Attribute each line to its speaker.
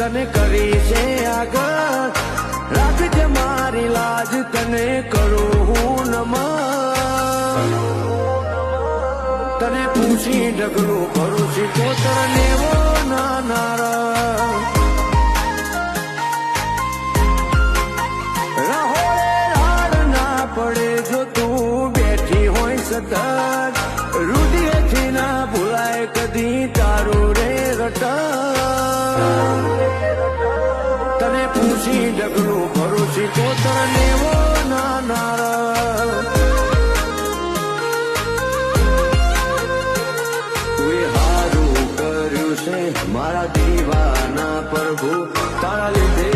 Speaker 1: તને કરી છે આગળ રાખજે મારી લાજ તને કરું હું નમન તને પૂછી ઢગલું કરું છું કોતર નેવો નાનાર પડે જો તું બેઠી હોય સતત રુધિરથી ના ભૂલાય કદી તારું રે રટન તને પૂછી ઢગલું ભરું છું કોતર નેવો નાનાર તું હારું કર્યું છે મારા દીવાના પ્રભુ તારા લીધે